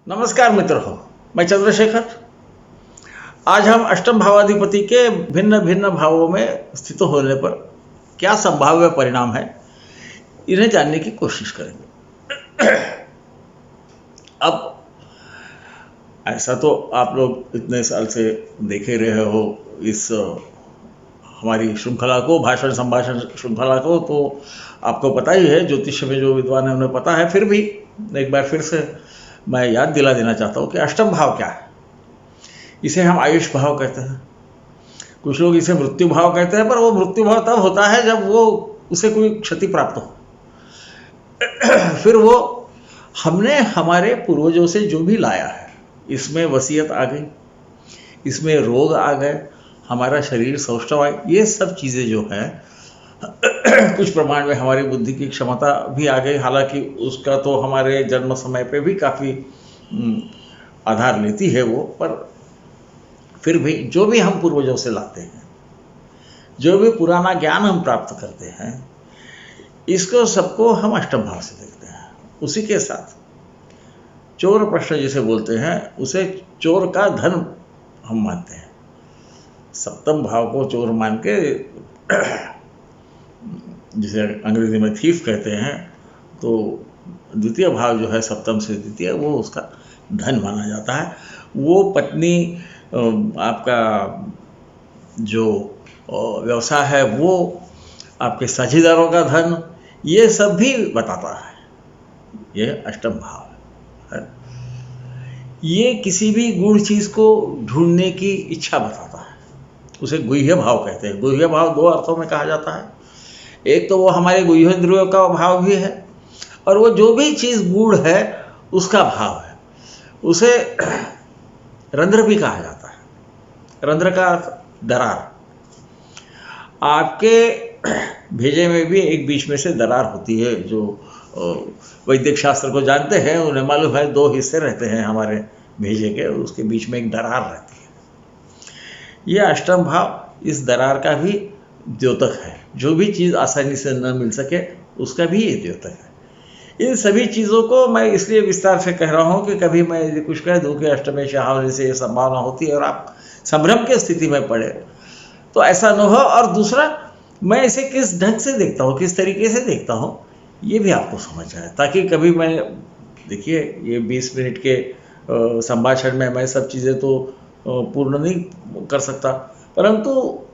नमस्कार मित्र हो, मैं चंद्रशेखर। आज हम अष्टम भावाधिपति के भिन्न भिन्न भावों में स्थित होने पर क्या संभाव्य परिणाम है, इन्हें जानने की कोशिश करेंगे। अब ऐसा तो आप लोग इतने साल से देखे रहे हो इस हमारी श्रृंखला को, भाषण संभाषण श्रृंखला को, तो आपको पता ही है, ज्योतिष में जो विद्वान है उन्हें पता है। फिर भी एक बार फिर से मैं याद दिला देना चाहता हूँ कि अष्टम भाव क्या है। इसे हम आयुष भाव कहते हैं, कुछ लोग इसे मृत्यु भाव कहते हैं, पर वो मृत्यु भाव तब होता है जब वो उसे कोई क्षति प्राप्त हो। फिर वो हमने हमारे पूर्वजों से जो भी लाया है, इसमें वसीयत आ गई, इसमें रोग आ गए, हमारा शरीर सौष्ठव आए, ये सब चीज़ें जो हैं कुछ प्रमाण में हमारी बुद्धि की क्षमता भी आ गई। हालांकि उसका तो हमारे जन्म समय पे भी काफ़ी आधार लेती है वो, पर फिर भी जो भी हम पूर्वजों से लाते हैं, जो भी पुराना ज्ञान हम प्राप्त करते हैं, इसको सबको हम अष्टम भाव से देखते हैं। उसी के साथ चोर प्रश्न जिसे बोलते हैं, उसे चोर का धन हम मानते हैं। सप्तम भाव को चोर मान के, जिसे अंग्रेजी में थीफ कहते हैं, तो द्वितीय भाव जो है सप्तम से द्वितीय, वो उसका धन माना जाता है। वो पत्नी, आपका जो व्यवसाय है, वो आपके साझेदारों का धन, ये सब भी बताता है। ये अष्टम भाव है। ये किसी भी गूढ़ चीज़ को ढूंढने की इच्छा बताता है, उसे गुह्य भाव कहते हैं। गुह्य भाव दो अर्थों में कहा जाता है। एक तो वो हमारे गुह्येंद्रियों का भाव भी है, और वो जो भी चीज़ गूढ़ है उसका भाव है। उसे रंध्र भी कहा जाता है। रंध्र का अर्थ दरार। आपके भेजे में भी एक बीच में से दरार होती है। जो वैदिक शास्त्र को जानते हैं उन्हें मालूम है, दो हिस्से रहते हैं हमारे भेजे के, उसके बीच में एक दरार रहती है। यह अष्टम भाव इस दरार का भी द्योतक है। जो भी चीज़ आसानी से न मिल सके उसका भी ये द्योतक है। इन सभी चीज़ों को मैं इसलिए विस्तार से कह रहा हूँ कि कभी मैं यदि कुछ कह दूँ कि अष्टमेश होने से ये संभावना होती है और आप संभ्रम की स्थिति में पड़े, तो ऐसा न हो। और दूसरा, मैं इसे किस ढंग से देखता हूँ, किस तरीके से देखता हूँ, ये भी आपको समझ आए, ताकि कभी मैं, देखिए, ये 20 मिनट के संभाषण में मैं सब चीज़ें तो पूर्ण नहीं कर सकता, परंतु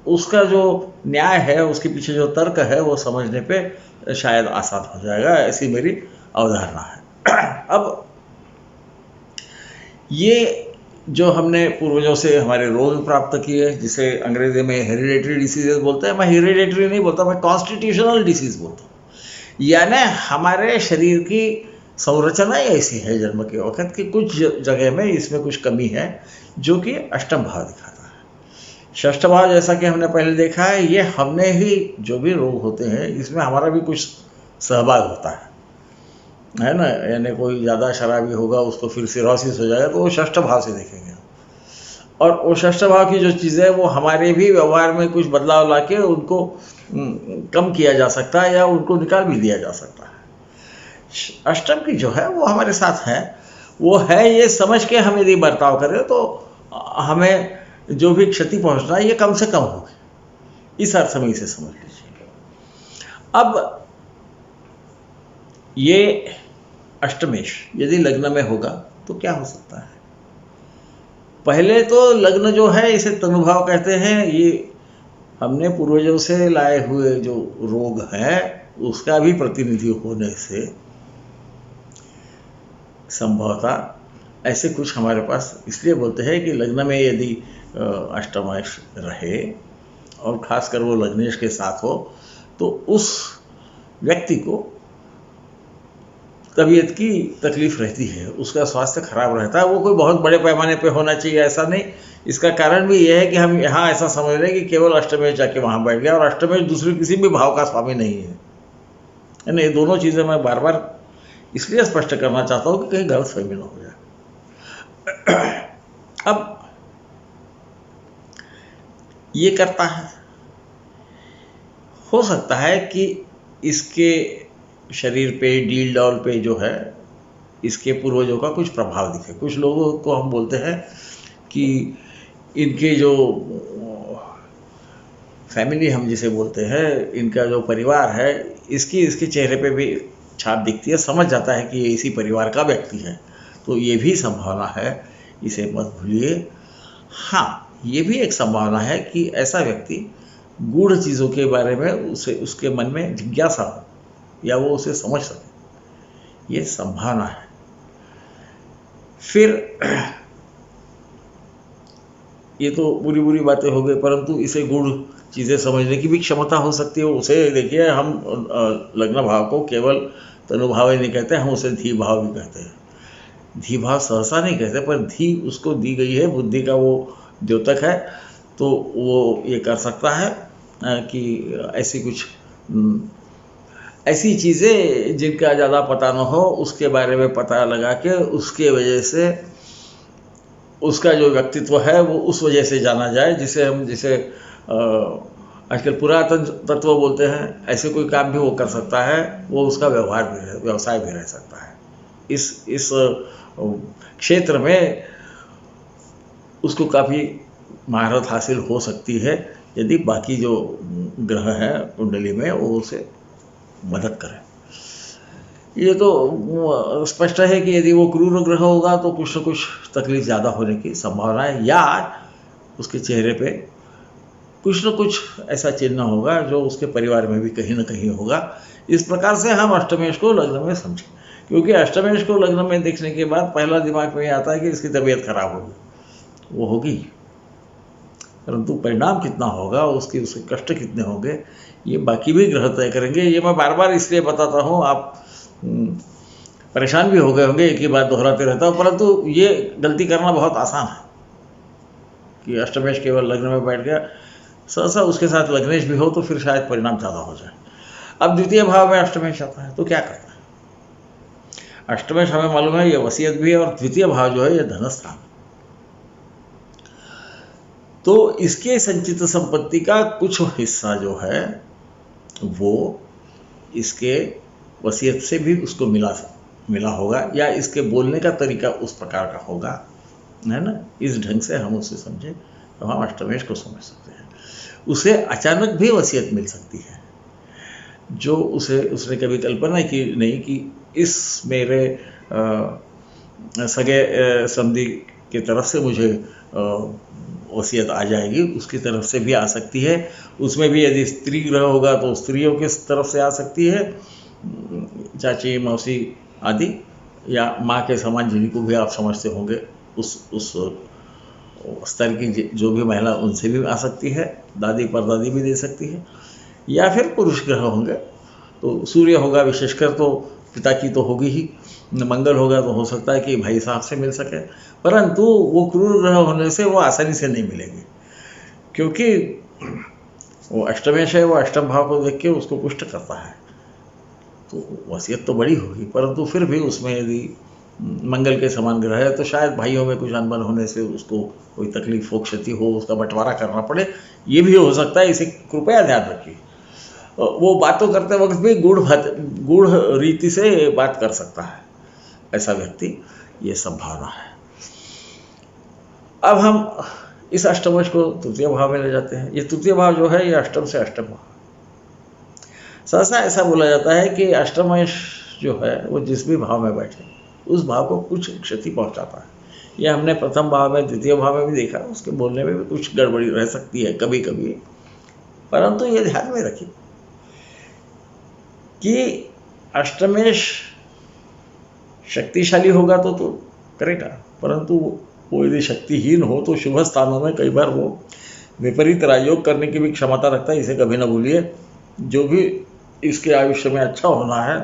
उसका जो न्याय है, उसके पीछे जो तर्क है, वो समझने पे शायद आसान हो जाएगा, ऐसी मेरी अवधारणा है। अब ये जो हमने पूर्वजों से हमारे रोग प्राप्त किए, जिसे अंग्रेजी में हेरिडेटरी डिसीजेज बोलते हैं, मैं हेरिडेटरी नहीं बोलता, मैं कॉन्स्टिट्यूशनल डिसीज बोलता हूँ। यानी हमारे शरीर की संरचना ही ऐसी है जन्म के वक्त कि कुछ जगह में इसमें कुछ कमी है, जो कि अष्टम भाव दिखाता है। षष्ठ भाव, जैसा कि हमने पहले देखा है, ये हमने ही जो भी रोग होते हैं इसमें हमारा भी कुछ सहभाग होता है ना। यानी कोई ज़्यादा शराबी होगा, उसको फिर सिरोसिस हो जाएगा, तो वो षष्ठ भाव से देखेंगे। और वो षष्ठ भाव की जो चीज़ें है, वो हमारे भी व्यवहार में कुछ बदलाव लाके उनको कम किया जा सकता है, या उनको निकाल भी दिया जा सकता है। अष्टम की जो है वो हमारे साथ है, वो है ये समझ के हम यदि बर्ताव करें तो हमें जो भी क्षति पहुंचना है ये कम से कम होगी। इस अर्थ में इसे समझ लीजिए। अब ये अष्टमेश यदि लग्न में होगा तो क्या हो सकता है? पहले तो लग्न जो है, इसे तनुभाव कहते हैं। ये हमने पूर्वजों से लाए हुए जो रोग हैं उसका भी प्रतिनिधि होने से संभवतः ऐसे कुछ हमारे पास, इसलिए बोलते हैं कि लग्न में यदि अष्टमेश रहे, और खासकर वो लग्नेश के साथ हो, तो उस व्यक्ति को तबीयत की तकलीफ रहती है, उसका स्वास्थ्य खराब रहता है। वो कोई बहुत बड़े पैमाने पे होना चाहिए ऐसा नहीं। इसका कारण भी यह है कि हम यहाँ ऐसा समझ रहे हैं कि केवल अष्टमेश जाके वहाँ बैठ गया, और अष्टमेश दूसरी किसी भी भाव का स्वामी नहीं है। यानी ये दोनों चीज़ें मैं बार बार इसलिए स्पष्ट करना चाहता हूँ कि कहीं गलतफहमी न हो जाए। अब ये करता है, हो सकता है कि इसके शरीर पे, डील डॉल पे जो है, इसके पूर्वजों का कुछ प्रभाव दिखे। कुछ लोगों को हम बोलते हैं कि इनके जो फैमिली हम जिसे बोलते हैं, इनका जो परिवार है, इसके चेहरे पे भी छाप दिखती है, समझ जाता है कि ये इसी परिवार का व्यक्ति है। तो ये भी संभावना है, इसे मत भूलिए। हाँ, ये भी एक संभावना है कि ऐसा व्यक्ति गूढ़ चीज़ों के बारे में उसके मन में जिज्ञासा हो या वो उसे समझ सके, ये संभावना है। फिर ये तो बुरी बुरी बातें हो गई, परंतु इसे गूढ़ चीज़ें समझने की भी क्षमता हो सकती है। उसे देखिए, हम लग्न भाव को केवल तनुभाव ही नहीं कहते, हम उसे धी भाव भी कहते हैं। धी भाव सहसा नहीं कहते, पर धी उसको दी गई है, बुद्धि का वो द्योतक है, तो वो ये कर सकता है कि ऐसी कुछ ऐसी चीज़ें जिनका ज़्यादा पता न हो, उसके बारे में पता लगा के उसके वजह से उसका जो व्यक्तित्व है वो उस वजह से जाना जाए, जिसे आजकल पुरातन तत्व बोलते हैं। ऐसे कोई काम भी वो कर सकता है, वो उसका व्यवसाय भी रह सकता है। इस क्षेत्र में उसको काफ़ी महारत हासिल हो सकती है, यदि बाकी जो ग्रह हैं कुंडली में वो उसे मदद करें। ये तो स्पष्ट है कि यदि वो क्रूर ग्रह होगा तो कुछ न कुछ तकलीफ ज़्यादा होने की संभावना है, या उसके चेहरे पे कुछ न कुछ ऐसा चिन्ह होगा जो उसके परिवार में भी कहीं न कहीं होगा। इस प्रकार से हम अष्टमेश को लग्न में समझें, क्योंकि अष्टमेश को लग्न में देखने के बाद पहला दिमाग में आता है कि इसकी तबीयत खराब होगी। वो होगी, परंतु परिणाम कितना होगा, उसके कष्ट कितने होंगे, ये बाकी भी ग्रह तय करेंगे। ये मैं बार बार इसलिए बताता हूँ, आप परेशान भी हो गए होंगे, एक ही बात दोहराते रहता हूँ, परंतु ये गलती करना बहुत आसान है कि अष्टमेश केवल लग्न में बैठ गया, सहसा उसके साथ लग्नेश भी हो तो फिर शायद परिणाम ज़्यादा हो जाए। अब द्वितीय भाव में अष्टमेश आता है तो क्या करता है? अष्टमेश हमें मालूम है ये वसीयत भी है, और द्वितीय भाव जो है ये धनस्थान। तो इसके संचित संपत्ति का कुछ हिस्सा जो है वो इसके वसीयत से भी उसको मिला होगा, या इसके बोलने का तरीका उस प्रकार का होगा, है ना। इस ढंग से हम उसे समझें तो हम अष्टमेश को समझ सकते हैं। उसे अचानक भी वसीयत मिल सकती है, जो उसने कभी कल्पना की नहीं कि इस मेरे सगे समधी की तरफ से मुझे वसीयत आ जाएगी, उसकी तरफ से भी आ सकती है। उसमें भी यदि स्त्री ग्रह होगा तो स्त्रियों की तरफ से आ सकती है, चाची मौसी आदि, या माँ के समान जिनको भी आप समझते होंगे उस स्तर की जो भी महिला, उनसे भी आ सकती है। दादी परदादी भी दे सकती है। या फिर पुरुष ग्रह होंगे तो सूर्य होगा विशेषकर, तो पिता की तो होगी ही। मंगल होगा तो हो सकता है कि भाई साहब से मिल सके, परंतु वो क्रूर ग्रह होने से वो आसानी से नहीं मिलेंगे, क्योंकि वो अष्टमेश है, वो अष्टम भाव को देख के उसको पुष्ट करता है। तो वसीयत तो बड़ी होगी, परंतु फिर भी उसमें यदि मंगल के समान ग्रह है तो शायद भाइयों में कुछ अनबन होने से उसको कोई तकलीफ हो, क्षति हो, उसका बंटवारा करना पड़े, ये भी हो सकता है। इसे कृपया ध्यान रखिए। वो बातों करते वक्त भी गूढ़ रीति से बात कर सकता है ऐसा व्यक्ति, ये संभावना है। अब हम इस अष्टमेश को तृतीय भाव में ले जाते हैं। ये तृतीय भाव जो है ये अष्टम से अष्टम भाव। सहसा ऐसा बोला जाता है कि अष्टमेश जो है वो जिस भी भाव में बैठे उस भाव को कुछ क्षति पहुंचाता है। यह हमने प्रथम भाव में, द्वितीय भाव में भी देखा, उसके बोलने में भी कुछ गड़बड़ी रह सकती है कभी कभी, परंतु ये ध्यान में रखिए कि अष्टमेश शक्तिशाली होगा तो करेगा, परंतु वो यदि शक्तिहीन हो तो शुभ स्थानों में कई बार वो विपरीत राजयोग करने की भी क्षमता रखता है। इसे कभी ना भूलिए। जो भी इसके आयुष्य में अच्छा होना है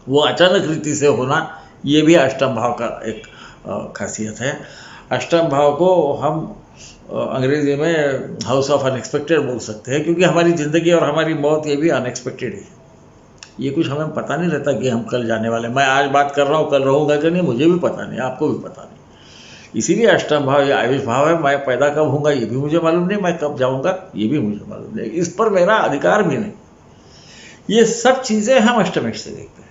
वो अचानक रीति से होना, ये भी अष्टम भाव का एक खासियत है। अष्टम भाव को हम अंग्रेजी में हाउस ऑफ अनएक्सपेक्टेड बोल सकते हैं, क्योंकि हमारी ज़िंदगी और हमारी मौत ये भी अनएक्सपेक्टेड है। ये कुछ हमें पता नहीं रहता कि हम कल जाने वाले। मैं आज बात कर रहा हूँ, कल रहूँगा कि नहीं मुझे भी पता नहीं, आपको भी पता नहीं। इसीलिए अष्टम भाव या आयुष भाव है। मैं पैदा कब होऊंगा ये भी मुझे मालूम नहीं, मैं कब जाऊँगा ये भी मुझे मालूम नहीं, इस पर मेरा अधिकार भी नहीं। ये सब चीज़ें हम अष्टमेश से देखते हैं।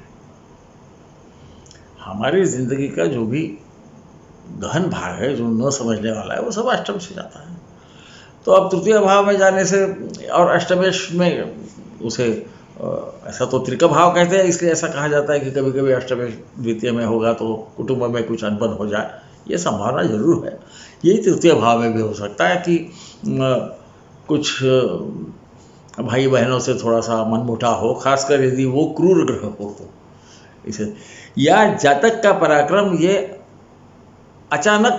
हमारी जिंदगी का जो भी गहन भाग है, जो न समझने वाला है, वो सब अष्टम से जाता है। तो अब तृतीय भाव में जाने से, और अष्टमेश में उसे ऐसा तो त्रिका भाव कहते हैं, इसलिए ऐसा कहा जाता है कि कभी कभी अष्टमेश द्वितीय में होगा तो कुटुंब में कुछ अनबन हो जाए, ये संभावना जरूर है। यही तृतीय भाव में भी हो सकता है कि कुछ भाई बहनों से थोड़ा सा मनमुटाव हो, खासकर यदि वो क्रूर ग्रह हो तो इसे, या जातक का पराक्रम ये अचानक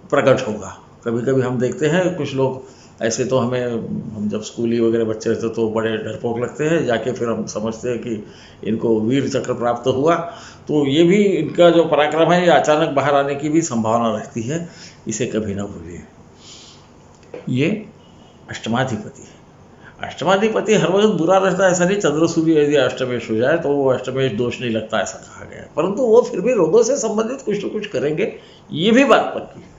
प्रकट होगा। कभी कभी हम देखते हैं कुछ लोग ऐसे, तो हम जब स्कूली वगैरह बच्चे रहते तो बड़े डरपोक लगते हैं, जाके फिर हम समझते हैं कि इनको वीर चक्र प्राप्त हुआ। तो ये भी इनका जो पराक्रम है ये अचानक बाहर आने की भी संभावना रहती है, इसे कभी ना भूलिए। ये अष्टमाधिपति है। अष्टमाधिपति हर वक्त बुरा रहता है ऐसा नहीं, चंद्र सूर्य यदि अष्टमेश हो जाए तो वो अष्टमेश दोष नहीं लगता, ऐसा कहा गया है, परंतु वो फिर भी रोगों से संबंधित कुछ तो कुछ करेंगे, ये भी बात पक्की है।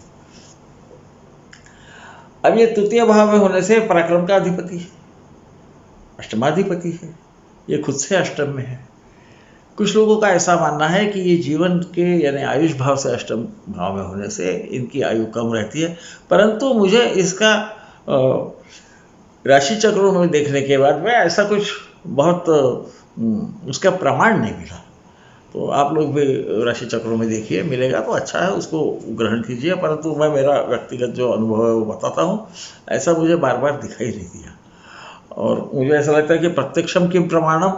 अब ये तृतीय भाव में होने से पराक्रम का अधिपति है, अष्टमाधिपति है, ये खुद से अष्टम में है। कुछ लोगों का ऐसा मानना है कि ये जीवन के यानी आयुष भाव से अष्टम भाव में होने से इनकी आयु कम रहती है, परंतु मुझे इसका राशि चक्रों में देखने के बाद में ऐसा कुछ बहुत उसका प्रमाण नहीं मिला। तो आप लोग भी राशि चक्रों में देखिए, मिलेगा तो अच्छा है, उसको ग्रहण कीजिए, परंतु मैं मेरा व्यक्तिगत जो अनुभव है वो बताता हूँ, ऐसा मुझे बार बार दिखाई नहीं दिया। और मुझे ऐसा लगता है कि प्रत्यक्षम किम प्रमाणम,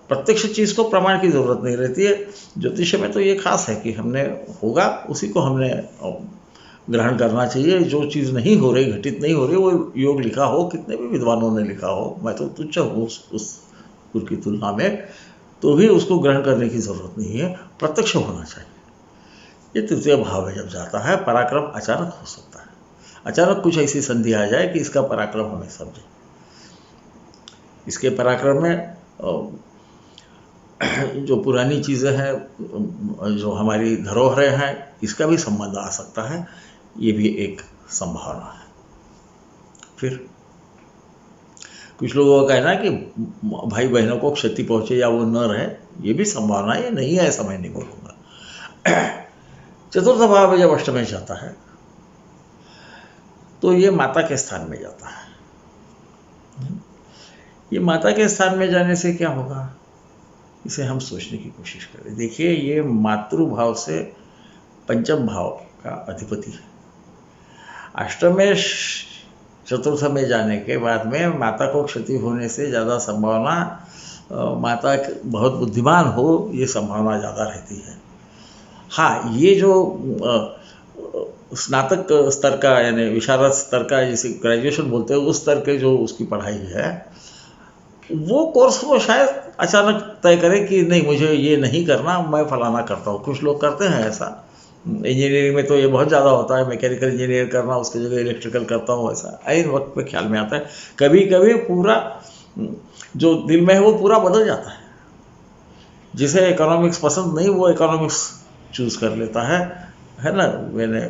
प्रत्यक्ष चीज़ को प्रमाण की ज़रूरत नहीं रहती है। ज्योतिष में तो ये खास है कि हमने होगा उसी को हमने ग्रहण करना चाहिए। जो चीज़ नहीं हो रही, घटित नहीं हो रही, वो योग लिखा हो, कितने भी विद्वानों ने लिखा हो, मैं तो तुच्छ हूँ उसकी तुलना में, तो भी उसको ग्रहण करने की ज़रूरत नहीं है, प्रत्यक्ष होना चाहिए। ये तृतीय भाव में जब जाता है, पराक्रम अचानक हो सकता है, अचानक कुछ ऐसी संधि आ जाए कि इसका पराक्रम हमें समझे। इसके पराक्रम में जो पुरानी चीज़ें हैं, जो हमारी धरोहरें हैं, इसका भी संबंध आ सकता है, ये भी एक संभावना है। फिर कुछ लोगों का कहना है कि भाई बहनों को क्षति पहुंचे या वो न रहे, ये भी संभावना है, नहीं है ऐसा मैं नहीं बोलूँगा। चतुर्थ भाव में जब अष्टमेश जाता है तो ये माता के स्थान में जाता है। ये माता के स्थान में जाने से क्या होगा, इसे हम सोचने की कोशिश करें। देखिए, ये मातृभाव से पंचम भाव का अधिपति है। अष्टमेश चतुर्थ में जाने के बाद में माता को क्षति होने से ज़्यादा संभावना, माता बहुत बुद्धिमान हो, ये संभावना ज़्यादा रहती है। हाँ, ये जो स्नातक स्तर का यानी विशारद स्तर का, जिसे ग्रेजुएशन बोलते हैं, उस स्तर के जो उसकी पढ़ाई है, वो कोर्स को शायद अचानक तय करे कि नहीं मुझे ये नहीं करना, मैं फलाना करता हूँ। कुछ लोग करते हैं ऐसा, इंजीनियरिंग में तो ये बहुत ज़्यादा होता है, मैकेनिकल इंजीनियर करना, उसकी जगह इलेक्ट्रिकल करता हूँ, ऐसा ऐन वक्त पे ख्याल में आता है। कभी कभी पूरा जो दिल में है वो पूरा बदल जाता है। जिसे इकोनॉमिक्स पसंद नहीं, वो इकोनॉमिक्स चूज़ कर लेता है ना। मैंने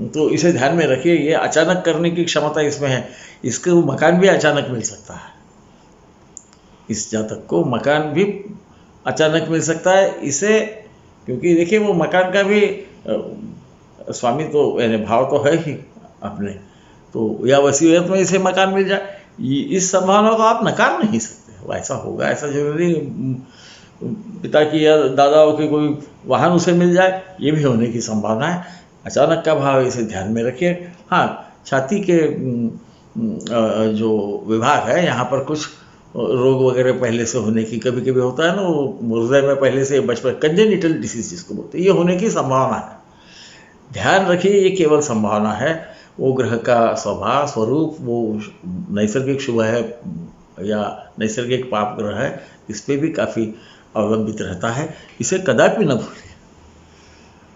तो इसे ध्यान में रखिए, ये अचानक करने की क्षमता इसमें है। इसको मकान भी अचानक मिल सकता है, इस जातक को मकान भी अचानक मिल सकता है इसे, क्योंकि देखिए वो मकान का भी स्वामी तो यानी भाव तो है ही अपने, तो या वसीयत में इसे मकान मिल जाए, इस संभावना को आप नकार नहीं सकते। वैसा होगा, ऐसा जरूरी पिता की या दादाओं की कोई वाहन उसे मिल जाए, ये भी होने की संभावना है। अचानक का भाव इसे ध्यान में रखिए। हाँ, छाती के जो विभाग है, यहाँ पर कुछ रोग वगैरह पहले से होने की, कभी कभी होता है ना, वो हृदय में पहले से बचपन, कंजेनिटल डिसीज जिसको बोलते हैं, ये होने की संभावना है। ध्यान रखिए, ये केवल संभावना है। वो ग्रह का स्वभाव स्वरूप, वो नैसर्गिक शुभ है या नैसर्गिक पाप ग्रह है, इस पर भी काफ़ी अवलंबित रहता है, इसे कदापि न भूलिए।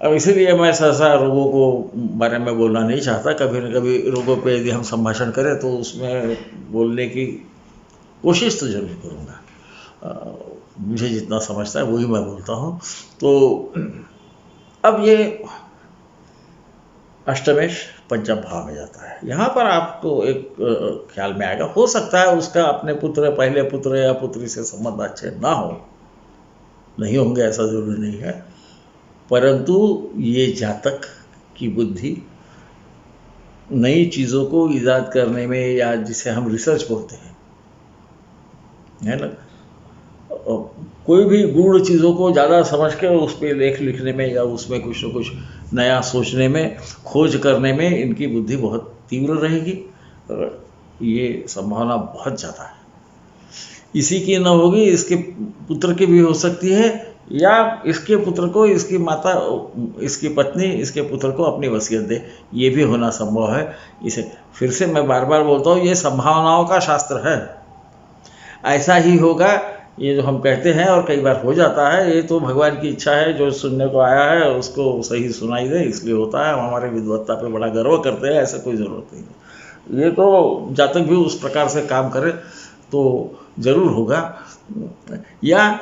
अब इसीलिए मैं सहसा रोगों को बारे में बोलना नहीं चाहता। कभी न कभी रोगों पे यदि हम संभाषण करें तो उसमें बोलने की कोशिश तो जरूर करूँगा, मुझे जितना समझता है वही मैं बोलता हूँ। तो अब ये अष्टमेश पंचम भाव में जाता है। यहाँ पर आपको एक ख्याल में आएगा, हो सकता है उसका अपने पुत्र, पहले पुत्र या पुत्री से संबंध अच्छे ना हो, नहीं होंगे ऐसा जरूरी नहीं है, परंतु ये जातक की बुद्धि नई चीज़ों को ईजाद करने में, या जिसे हम रिसर्च बोलते हैं, है ना, कोई भी गूढ़ चीज़ों को ज़्यादा समझ के उस पर लेख लिखने में या उसमें कुछ न कुछ नया सोचने में, खोज करने में इनकी बुद्धि बहुत तीव्र रहेगी। ये संभावना बहुत ज़्यादा है। इसी की न होगी, इसके पुत्र की भी हो सकती है, या इसके पुत्र को इसकी माता, इसकी पत्नी इसके पुत्र को अपनी वसीयत दे, ये भी होना संभव है। इसे फिर से मैं बार बार बोलता हूँ, ये संभावनाओं का शास्त्र है। ऐसा ही होगा, ये जो हम कहते हैं और कई बार हो जाता है, ये तो भगवान की इच्छा है, जो सुनने को आया है उसको सही सुनाई दे, इसलिए होता है। हम हमारे विद्वत्ता पे बड़ा गर्व करते हैं, ऐसा कोई ज़रूरत नहीं है। ये तो जातक भी उस प्रकार से काम करे तो ज़रूर होगा। या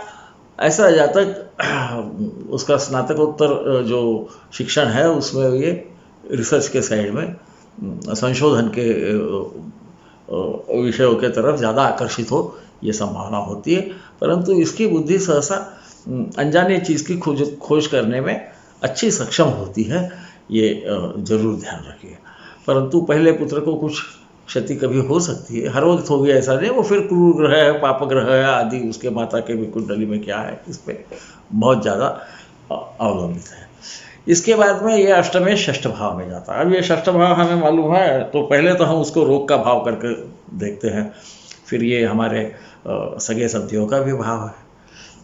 ऐसा जातक उसका स्नातकोत्तर जो शिक्षण है उसमें ये रिसर्च के साइड में, संशोधन के विषयों के तरफ ज़्यादा आकर्षित हो, ये संभावना होती है। परंतु इसकी बुद्धि सहसा अनजानी चीज़ की खोज करने में अच्छी सक्षम होती है, ये जरूर ध्यान रखिए। परंतु पहले पुत्र को कुछ क्षति कभी हो सकती है, हर वक्त होगी ऐसा नहीं। वो फिर क्रूर ग्रह है, पाप ग्रह है आदि, उसके माता के भी कुंडली में क्या है, इस पर बहुत ज़्यादा अवलंबित है। इसके बाद में ये अष्टमेश षष्ठ भाव में जाता है। अब ये षष्ठ भाव हमें मालूम है, तो पहले तो हम उसको रोग का भाव करके देखते हैं। फिर ये हमारे सगे सब्दियों का भी भाव है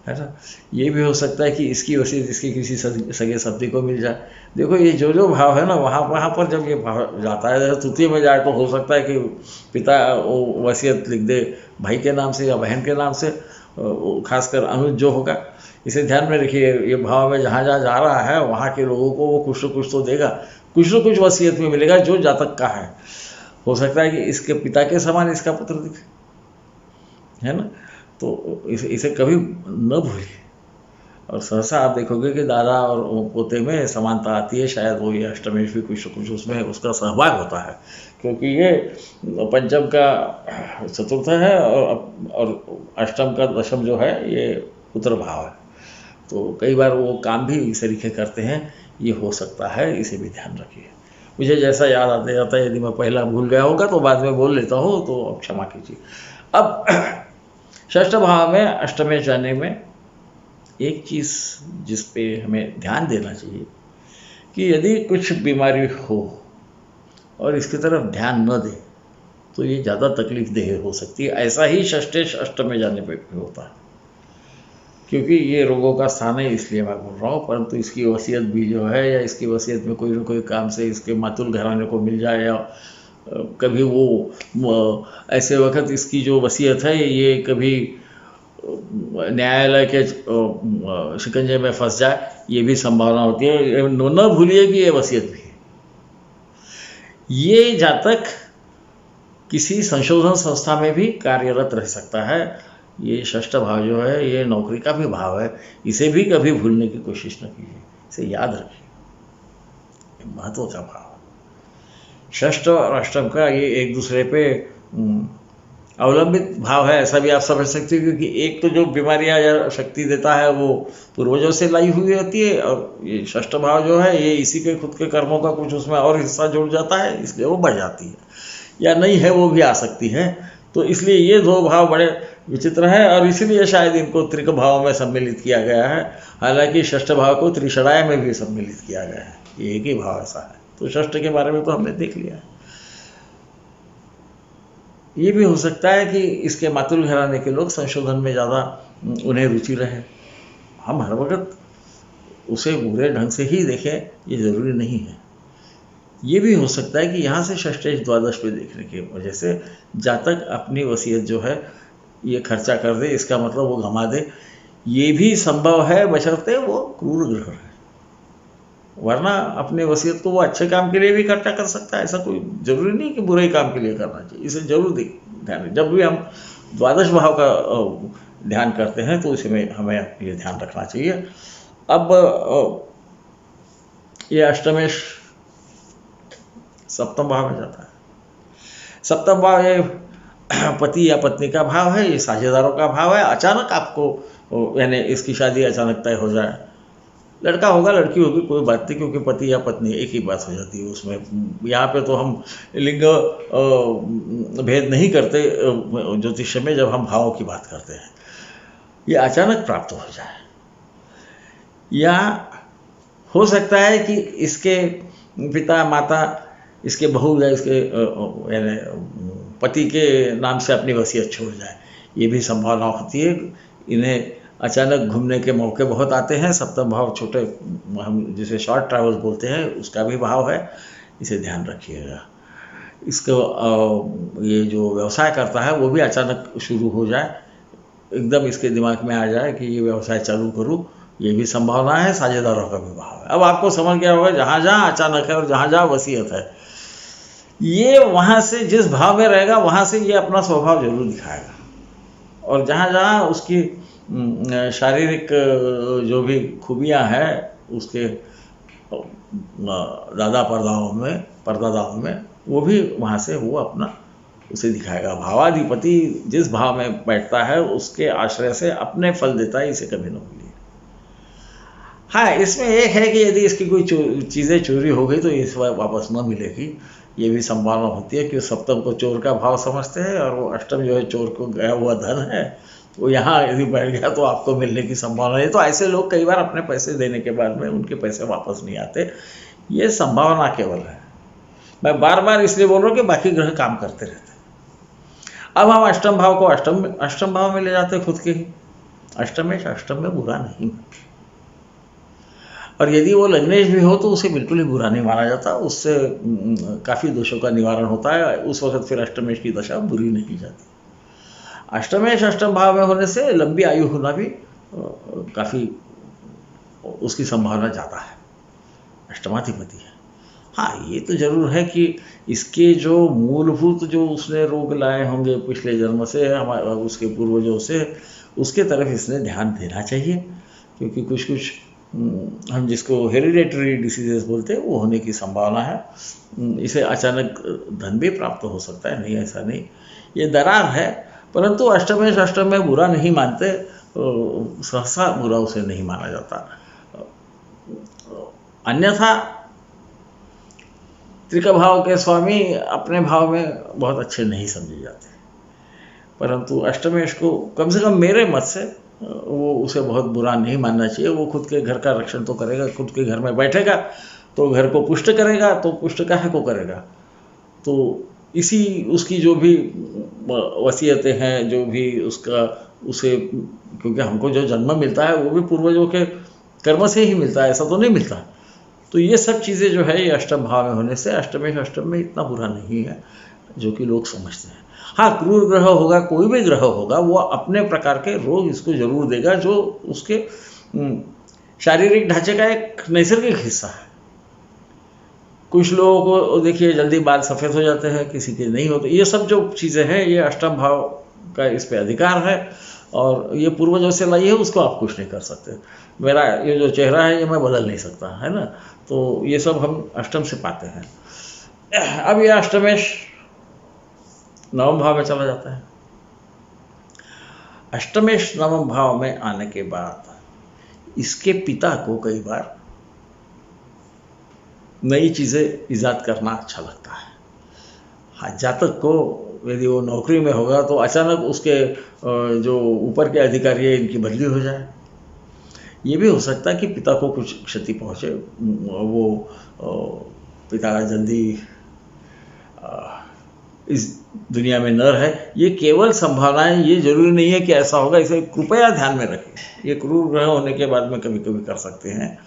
ना। ये भी हो सकता है कि इसकी वसीयत इसकी किसी सगे सब्दी को मिल जाए। देखो ये जो भाव है ना, वहाँ पर जब ये भाव जाता है, तृतीय में जाए तो हो सकता है कि पिता वो वसीयत लिख दे भाई के नाम से या बहन के नाम से, खासकर अनुज जो होगा। इसे ध्यान में रखिए, ये भाव में जहाँ जहाँ जा रहा है वहाँ के लोगों को वो कुछ न कुछ तो देगा, कुछ न कुछ वसीयत में मिलेगा जो जातक का है। हो सकता है कि इसके पिता के समान इसका पुत्र दिखे, है ना। तो इसे कभी न भूलिए। और सहसा आप देखोगे कि दादा और पोते में समानता आती है। शायद वो ये अष्टमेश भी कुछ कुछ उसमें उसका सहभाग होता है, क्योंकि ये पंचम का चतुर्थ है और अष्टम का दशम जो है ये पुत्र भाव है। तो कई बार वो काम भी इस तरीके करते हैं, ये हो सकता है, इसे भी ध्यान रखिए। मुझे जैसा याद आते जाता है, यदि मैं पहला भूल गया होगा तो बाद में बोल लेता हूँ, तो अब क्षमा कीजिए। अब षष्ठ भाव में अष्टमेश जाने में एक चीज़ जिस पे हमें ध्यान देना चाहिए कि यदि कुछ बीमारी हो और इसकी तरफ ध्यान न दे तो ये ज़्यादा तकलीफ देह हो सकती है। ऐसा ही षष्ठेश अष्टमेश जाने पे भी होता है, क्योंकि ये रोगों का स्थान है, इसलिए मैं बोल रहा हूँ। परंतु इसकी वसीयत भी जो है, या इसकी वसीयत में कोई न कोई काम से इसके मातुल घराने को मिल जाए, या कभी वो ऐसे वक्त इसकी जो वसीयत है ये कभी न्यायालय के शिकंजे में फंस जाए, ये भी संभावना होती है। न भूलिए कि ये वसीयत भी है। ये जातक किसी संशोधन संस्था में भी कार्यरत रह सकता है। ये षष्ठ भाव जो है ये नौकरी का भी भाव है, इसे भी कभी भूलने की कोशिश न कीजिए, इसे याद रखिए, महत्व का भाव। षष्ठ और अष्टम का ये एक दूसरे पे अवलंबित भाव है, ऐसा भी आप समझ सकते हो। क्योंकि एक तो जो बीमारियां या शक्ति देता है वो पूर्वजों से लाई हुई होती है, और ये षष्ठ भाव जो है ये इसी के खुद के कर्मों का कुछ उसमें और हिस्सा जुड़ जाता है, इसलिए वो बढ़ जाती है, या नहीं है वो भी आ सकती है। तो इसलिए ये दो भाव बड़े विचित्र हैं, और इसीलिए शायद इनको त्रिक भाव में सम्मिलित किया गया है। हालांकि षष्ठ भाव को त्रिषणाय में भी सम्मिलित किया गया है, ये एक ही भाव ऐसा है। तो षष्ठ के बारे में तो हमने देख लिया है। ये भी हो सकता है कि इसके मातुल घराने के लोग संशोधन में ज़्यादा उन्हें रुचि रहे। हम हर वक्त उसे बुरे ढंग से ही देखें, ये ज़रूरी नहीं है। ये भी हो सकता है कि यहाँ से षष्ठेश द्वादश पे देखने की वजह से जातक अपनी वसीयत जो है ये खर्चा कर दे, इसका मतलब वो घमा दे, ये भी संभव है, बशर्ते वो क्रूर ग्रह है। वरना अपने वसीयत को वो अच्छे काम के लिए भी खर्चा कर सकता है, ऐसा कोई जरूरी नहीं कि बुरे काम के लिए करना चाहिए। इसे जरूर ध्यान, जब भी हम द्वादश भाव का ध्यान करते हैं तो इसमें हमें ये ध्यान रखना चाहिए। अब ये अष्टमेश सप्तम भाव में जाता है। सप्तम भाव ये पति या पत्नी का भाव है, ये साझेदारों का भाव है। अचानक आपको यानी इसकी शादी अचानक तय हो जाए, लड़का होगा लड़की होगी कोई बात नहीं, क्योंकि पति या पत्नी एक ही बात हो जाती है उसमें। यहाँ पे तो हम लिंग भेद नहीं करते ज्योतिष में, जब हम भावों की बात करते हैं। ये अचानक प्राप्त हो जाए, या हो सकता है कि इसके पिता माता इसके बहू या इसके यानी पति के नाम से अपनी वसीयत छोड़ जाए, ये भी संभावना होती है। इन्हें अचानक घूमने के मौके बहुत आते हैं। सप्तम भाव छोटे, हम जिसे शॉर्ट ट्रैवल्स बोलते हैं, उसका भी भाव है, इसे ध्यान रखिएगा। इसको ये जो व्यवसाय करता है वो भी अचानक शुरू हो जाए, एकदम इसके दिमाग में आ जाए कि ये व्यवसाय चालू करूँ, ये भी संभावना है। साझेदारों का भी भाव है। अब आपको समझ गया होगा, जहाँ जहाँ अचानक है और जहाँ जहाँ वसीयत है, ये वहाँ से जिस भाव में रहेगा वहाँ से ये अपना स्वभाव जरूर दिखाएगा। और जहाँ जहाँ उसकी शारीरिक जो भी खूबियाँ हैं उसके दादा परदादाओं में वो भी वहाँ से वो अपना उसे दिखाएगा। भावाधिपति जिस भाव में बैठता है उसके आश्रय से अपने फल देता है, इसे कभी न भूलिए। हाँ, इसमें एक है कि यदि इसकी कोई चीज़ें चोरी हो गई तो इस बार वापस न मिलेगी, ये भी संभावना होती है कि सप्तम को चोर का भाव समझते हैं और वो अष्टम जो है चोर को गया हुआ धन है, वो यहाँ यदि बैठ गया तो आपको मिलने की संभावना है। तो ऐसे लोग कई बार अपने पैसे देने के बाद में उनके पैसे वापस नहीं आते, ये संभावना केवल है। मैं बार बार इसलिए बोल रहा हूँ कि बाकी ग्रह काम करते रहते हैं। अब हम अष्टम भाव को अष्टम भाव में ले जाते खुद के ही। अष्टम में बुरा नहीं, और यदि वो लग्नेश भी हो तो उसे बिल्कुल ही बुरा नहीं माना जाता, उससे काफ़ी दोषों का निवारण होता है। उस वक्त फिर अष्टमेश की दशा बुरी नहीं जाती। अष्टमेश अष्टम भाव में होने से लंबी आयु होना भी काफ़ी उसकी संभावना ज़्यादा है, अष्टमाधिपति है। हाँ, ये तो जरूर है कि इसके जो मूलभूत जो उसने रोग लाए होंगे पिछले जन्म से, हमारे उसके पूर्वजों से, उसके तरफ इसने ध्यान देना चाहिए, क्योंकि कुछ कुछ हम जिसको हेरिडेटरी डिसीजेस बोलते हैं वो होने की संभावना है। इसे अचानक धन भी प्राप्त हो सकता है, नहीं ऐसा नहीं, ये दरार है। परंतु अष्टम में बुरा नहीं मानते, सहसा बुरा उसे नहीं माना जाता। अन्यथा त्रिका भाव के स्वामी अपने भाव में बहुत अच्छे नहीं समझे जाते, परंतु अष्टमेश को कम से कम मेरे मत से वो उसे बहुत बुरा नहीं मानना चाहिए। वो खुद के घर का रक्षण तो करेगा, खुद के घर में बैठेगा तो घर को पुष्ट करेगा, तो पुष्ट काहे को करेगा। तो इसी उसकी जो भी वसीयतें हैं, जो भी उसका उसे, क्योंकि हमको जो जन्म मिलता है वो भी पूर्वजों के कर्म से ही मिलता है, ऐसा तो नहीं मिलता। तो ये सब चीज़ें जो है ये अष्टम भाव में होने से अष्टमेश अष्टम में इतना बुरा नहीं है जो कि लोग समझते हैं। हाँ, क्रूर ग्रह होगा, कोई भी ग्रह होगा, वो अपने प्रकार के रोग इसको जरूर देगा, जो उसके शारीरिक ढांचे का एक नैसर्गिक हिस्सा है। कुछ लोगों को देखिए जल्दी बाल सफ़ेद हो जाते हैं, किसी के नहीं होते। ये सब जो चीज़ें हैं ये अष्टम भाव का इस पे अधिकार है, और ये पूर्वजों से लाई है, उसको आप कुछ नहीं कर सकते। मेरा ये जो चेहरा है ये मैं बदल नहीं सकता, है ना। तो ये सब हम अष्टम से पाते हैं। अब ये अष्टमेश नवम भाव में चला जाता है। अष्टमेश नवम भाव में आने के बाद इसके पिता को कई बार नई चीज़ें ईजाद करना अच्छा लगता है। हाँ, जातक को यदि वो नौकरी में होगा तो अचानक उसके जो ऊपर के अधिकारी है इनकी बदली हो जाए। ये भी हो सकता है कि पिता को कुछ क्षति पहुँचे, वो पिता जल्दी इस दुनिया में न रहे। ये केवल संभावनाएं, ये जरूरी नहीं है कि ऐसा होगा, इसे कृपया ध्यान में रखें। ये क्रूर ग्रह होने के बाद में कभी कभी कर सकते हैं।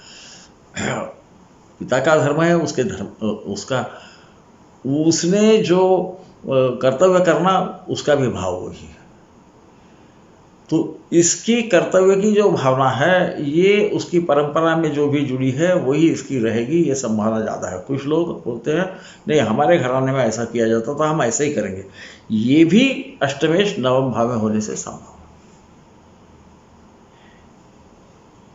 पिता का धर्म है, उसके धर्म उसका उसने जो कर्तव्य करना उसका भी भाव वही है। तो इसकी कर्तव्य की जो भावना है ये उसकी परंपरा में जो भी जुड़ी है वही इसकी रहेगी, ये संभावना ज़्यादा है। कुछ लोग बोलते हैं नहीं हमारे घराने में ऐसा किया जाता था, हम ऐसे ही करेंगे। ये भी अष्टमेश नवम भाव में होने से संभव।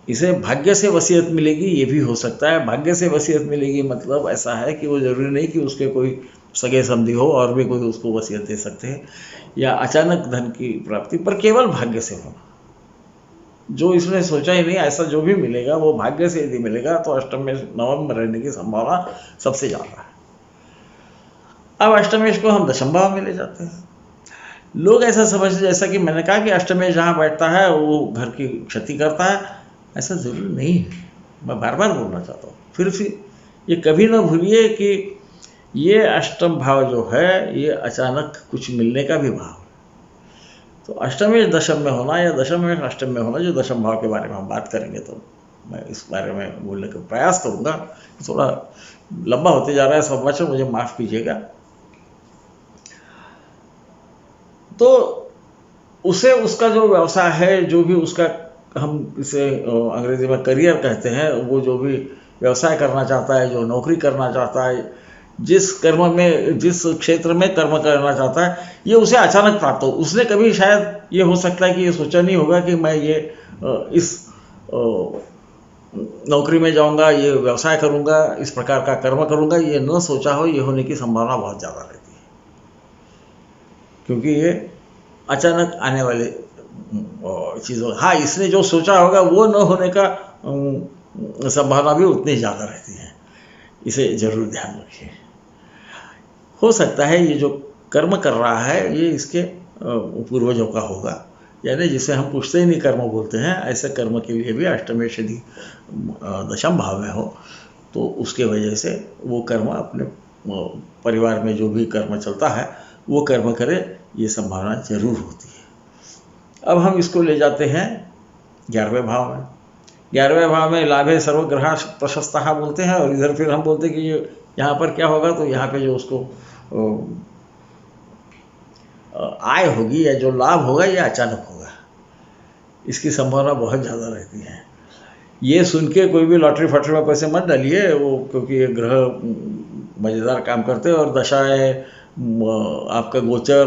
इसे भाग्य से वसीयत मिलेगी, ये भी हो सकता है। भाग्य से वसीयत मिलेगी मतलब ऐसा है कि वो जरूरी नहीं कि उसके कोई सगे समधी हो और भी कोई उसको वसीयत दे सकते हैं, या अचानक धन की प्राप्ति, पर केवल भाग्य से होना। जो इसने सोचा ही नहीं, ऐसा जो भी मिलेगा वो भाग्य से यदि मिलेगा तो अष्टमेश नवम में रहने की संभावना सबसे ज़्यादा है। अब अष्टमेश को हम दशम भाव में ले जाते हैं। लोग ऐसा समझते, जैसा कि मैंने कहा कि अष्टमेश जहाँ बैठता है वो घर की क्षति करता है, ऐसा ज़रूरी नहीं है। मैं बार बार बोलना चाहता हूँ, फिर से ये कभी ना भूलिए कि ये अष्टम भाव जो है ये अचानक कुछ मिलने का भी भाव है। तो अष्टमेश दशम में होना या दशमेश अष्टम में होना, जो दशम भाव के बारे में हम बात करेंगे तो मैं इस बारे में बोलने का प्रयास करूँगा। थोड़ा लंबा होते जा रहा है संभाषण, मुझे माफ़ कीजिएगा। तो उसे उसका जो व्यवसाय है, जो भी उसका, हम इसे अंग्रेजी में करियर कहते हैं, वो जो भी व्यवसाय करना चाहता है, जो नौकरी करना चाहता है, जिस कर्म में, जिस क्षेत्र में कर्म करना चाहता है, ये उसे अचानक प्राप्त हो। उसने कभी शायद ये हो सकता है कि ये सोचा नहीं होगा कि मैं ये इस नौकरी में जाऊंगा, ये व्यवसाय करूंगा, इस प्रकार का कर्म करूंगा, ये न सोचा हो, ये होने की संभावना बहुत ज़्यादा रहती है, क्योंकि ये अचानक आने वाले चीज़ों। हाँ, इसने जो सोचा होगा वो न होने का संभावना भी उतनी ज़्यादा रहती है, इसे जरूर ध्यान रखिए। हो सकता है ये जो कर्म कर रहा है ये इसके पूर्वजों का होगा, यानी जिसे हम पूछते ही नहीं कर्म बोलते हैं, ऐसे कर्म के लिए भी अष्टमेश यदि दशम भाव में हो तो उसके वजह से वो कर्म अपने परिवार में जो भी कर्म चलता है वो कर्म करे, ये संभावना जरूर होती है। अब हम इसको ले जाते हैं 11वें भाव में। 11वें भाव में लाभे सर्वग्रह प्रशस्तः बोलते हैं, और इधर फिर हम बोलते हैं कि ये यहाँ पर क्या होगा, तो यहाँ पे जो उसको आय होगी या जो लाभ होगा ये अचानक होगा, इसकी संभावना बहुत ज़्यादा रहती है। ये सुन के कोई भी लॉटरी फटरी में पैसे मत डालिए, वो क्योंकि ये ग्रह मज़ेदार काम करते हैं, और दशाएं, आपका गोचर,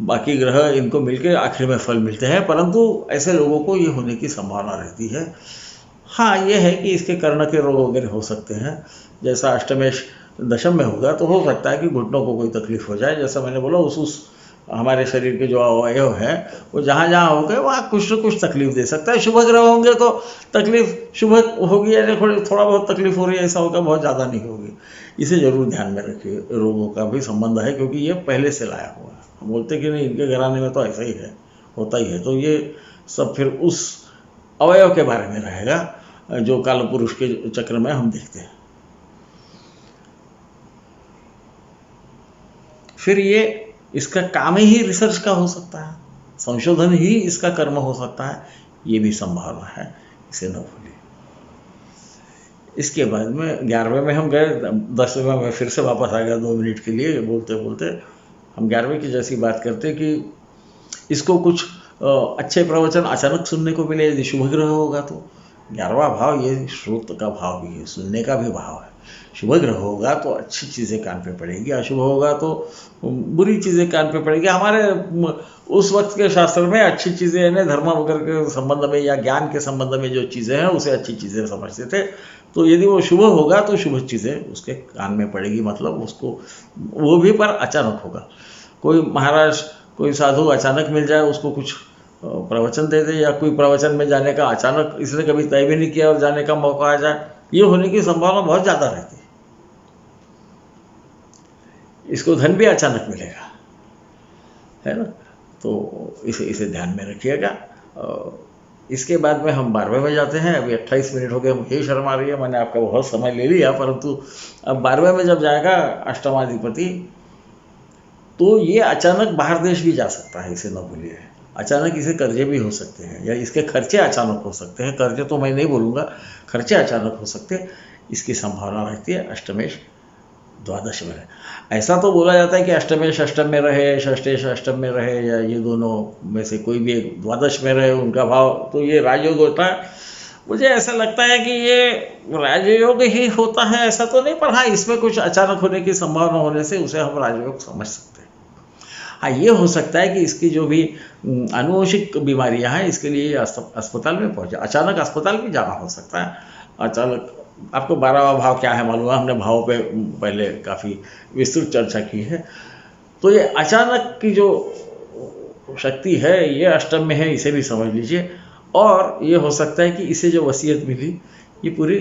बाकी ग्रह, इनको मिलके आखिर में फल मिलते हैं, परंतु ऐसे लोगों को ये होने की संभावना रहती है। हाँ, ये है कि इसके कर्ण के रोग वगैरह हो सकते हैं। जैसा अष्टमेश दशम में होगा तो हो सकता है कि घुटनों को कोई तकलीफ हो जाए। जैसा मैंने बोला, उस हमारे शरीर के जो अवयव हैं वो जहाँ जहाँ हो गए वहाँ कुछ न कुछ तकलीफ दे सकता है। शुभ ग्रह होंगे तो तकलीफ शुभ होगी, यानी थोड़ा बहुत तकलीफ हो रही है, ऐसा होगा, बहुत ज़्यादा नहीं होगी। इसे ज़रूर ध्यान में रखिए। रोगों का भी संबंध है, क्योंकि ये पहले से लाया हुआ है। हम बोलते कि नहीं, इनके घराने में तो ऐसा ही है, होता ही है, तो ये सब फिर उस अवयव के बारे में रहेगा जो काल पुरुष के चक्र में हम देखते हैं। फिर ये इसका काम ही रिसर्च का हो सकता है, संशोधन ही इसका कर्म हो सकता है, ये भी संभावना है, इसे न भूलिए। इसके बाद में 11वें में हम गए, 10वें में फिर से वापस आ गया 2 मिनट के लिए बोलते बोलते। हम 11वें की जैसी बात करते कि इसको कुछ अच्छे प्रवचन अचानक सुनने को मिले, यदि शुभ ग्रह होगा तो। 11वां भाव ये श्रोत का भाव भी है, सुनने का भी भाव है। शुभ ग्रह होगा तो अच्छी चीज़ें कान पे पड़ेगी, अशुभ होगा तो बुरी चीज़ें कान पे पड़ेगी। हमारे उस वक्त के शास्त्र में अच्छी चीज़ें, यानी धर्म वगैरह के संबंध में या ज्ञान के संबंध में जो चीज़ें हैं उसे अच्छी चीज़ें समझते थे। तो यदि वो शुभ होगा तो शुभ चीज़ें उसके कान में पड़ेगी, मतलब उसको वो भी पर अचानक होगा। कोई महाराज, कोई साधु अचानक मिल जाए, उसको कुछ प्रवचन दे दे, या कोई प्रवचन में जाने का अचानक, इसने कभी तय भी नहीं किया और जाने का मौका आ जाए, ये होने की संभावना बहुत ज़्यादा रहती है। इसको धन भी अचानक मिलेगा, है ना, तो इसे ध्यान में रखिएगा। इसके बाद में हम 12वें में जाते हैं। अभी 28 मिनट हो गए, मुझे शर्म आ रही है, मैंने आपका बहुत समय ले लिया, परंतु अब 12वें में जब जाएगा अष्टमाधिपति, तो ये अचानक बाहर देश भी जा सकता है, इसे न भूलिए। अचानक इसे कर्जे भी हो सकते हैं, या इसके खर्चे अचानक हो सकते हैं। कर्जे तो मैं नहीं बोलूँगा, खर्चे अचानक हो सकते हैं, इसकी संभावना रहती है। अष्टमेश द्वादश में रहे। ऐसा तो बोला जाता है कि अष्टमेश अष्टम में रहे, षष्ठेश अष्टम में रहे, या ये दोनों में से कोई भी एक द्वादश में रहे, उनका भाव तो ये राजयोग होता है। मुझे ऐसा लगता है कि ये राजयोग ही होता है, ऐसा तो नहीं, पर हाँ, इसमें कुछ अचानक होने की संभावना होने से उसे हम राजयोग समझ सकते हैं। हाँ, ये हो सकता है कि इसकी जो भी आनुवंशिक बीमारियां हैं, इसके लिए अस्पताल में पहुंचे, अचानक अस्पताल भी जाना हो सकता है। अचानक आपको 12वां भाव क्या है मालूम है, हमने भाव पे पहले काफ़ी विस्तृत चर्चा की है। तो ये अचानक की जो शक्ति है ये अष्टम में है, इसे भी समझ लीजिए। और ये हो सकता है कि इसे जो वसीयत मिली ये पूरी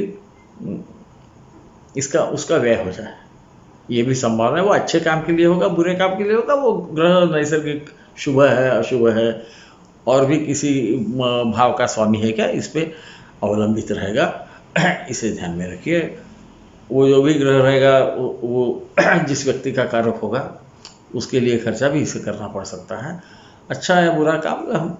इसका उसका व्यय हो जाए, ये भी संभावना है। वो अच्छे काम के लिए होगा, बुरे काम के लिए होगा, वो ग्रह नैसर्गिक शुभ है अशुभ है और भी किसी भाव का स्वामी है क्या, इस पे अवलंबित रहेगा। इसे ध्यान में रखिए। वो जो भी ग्रह रहेगा वो जिस व्यक्ति का कारक होगा उसके लिए खर्चा भी इसे करना पड़ सकता है। अच्छा या बुरा काम हम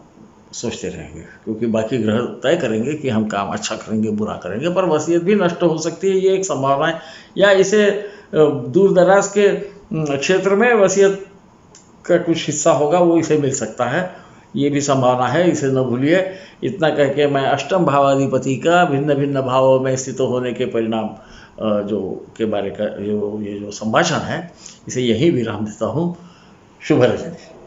सोचते रहेंगे, क्योंकि बाकी ग्रह तय करेंगे कि हम काम अच्छा करेंगे बुरा करेंगे, पर वसीयत भी नष्ट हो सकती है, ये एक संभावना है। या इसे दूर दराज के क्षेत्र में वसीयत का कुछ हिस्सा होगा वो इसे मिल सकता है, ये भी संभावना है, इसे न भूलिए। इतना कह के मैं अष्टम भावाधिपति का भिन्न भिन्न भावों में स्थित होने के परिणाम जो के बारे का ये जो संभाषण है इसे यही विराम देता हूँ। शुभ रजनी।